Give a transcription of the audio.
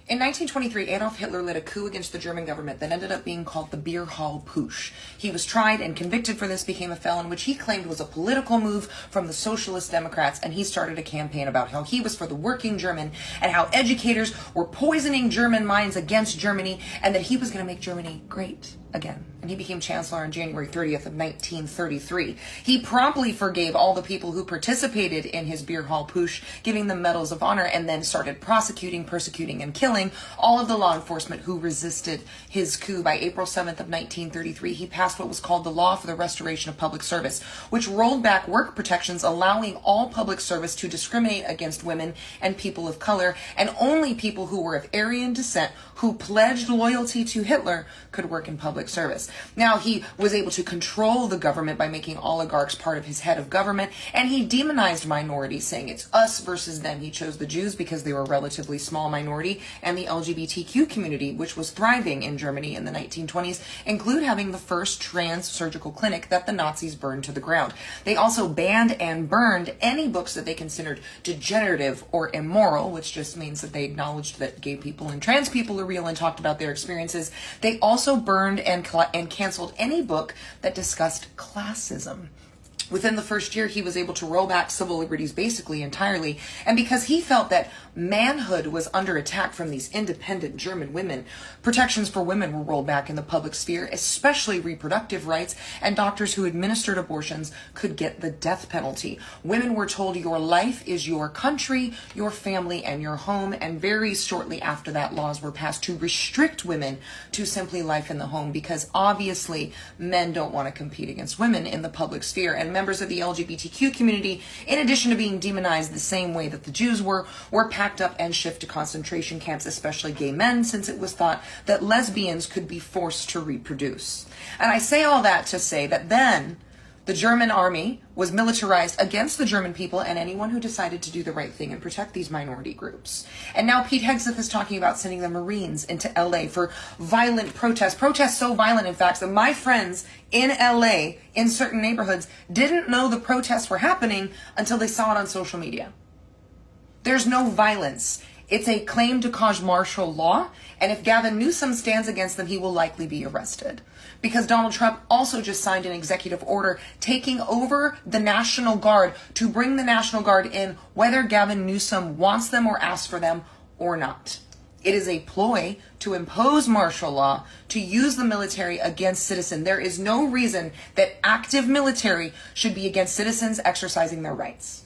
In 1923, Adolf Hitler led a coup against the German government that ended up being called the Beer Hall Putsch. He was tried and convicted for this, became a felon, which he claimed was a political move from the Socialist Democrats, and he started a campaign about how he was for the working German and how educators were poisoning German minds against Germany and that he was going to make Germany great again. And he became chancellor on January 30th of 1933. He promptly forgave all the people who participated in his Beer Hall Putsch, giving them medals of honor, and then started prosecuting, persecuting, and killing all of the law enforcement who resisted his coup. By April 7th of 1933, he passed what was called the Law for the Restoration of Public Service, which rolled back work protections, allowing all public service to discriminate against women and people of color, and only people who were of Aryan descent who pledged loyalty to Hitler could work in public service. Now, he was able to control the government by making oligarchs part of his head of government, and he demonized minorities, saying it's us versus them. He chose the Jews because they were a relatively small minority, and the LGBTQ community, which was thriving in Germany in the 1920s, include having the first trans surgical clinic that the Nazis burned to the ground. They also banned and burned any books that they considered degenerative or immoral, which just means that they acknowledged that gay people and trans people are real and talked about their experiences. They also burned and canceled any book that discussed classism. Within the first year, he was able to roll back civil liberties basically entirely. And because he felt that manhood was under attack from these independent German women, protections for women were rolled back in the public sphere, especially reproductive rights, and doctors who administered abortions could get the death penalty. Women were told your life is your country, your family, and your home. And very shortly after that, laws were passed to restrict women to simply life in the home, because obviously men don't want to compete against women in the public sphere. And members of the LGBTQ community, in addition to being demonized the same way that the Jews were packed up and shipped to concentration camps, especially gay men, since it was thought that lesbians could be forced to reproduce. And I say all that to say that then the German army was militarized against the German people and anyone who decided to do the right thing and protect these minority groups. And now Pete Hegseth is talking about sending the Marines into LA for violent protests so violent, in fact, that my friends in LA in certain neighborhoods didn't know the protests were happening until they saw it on social media. There's no violence. It's a claim to cause martial law, and if Gavin Newsom stands against them, he will likely be arrested. Because Donald Trump also just signed an executive order taking over the National Guard to bring the National Guard in whether Gavin Newsom wants them or asks for them or not. It is a ploy to impose martial law, to use the military against citizens. There is no reason that active military should be against citizens exercising their rights.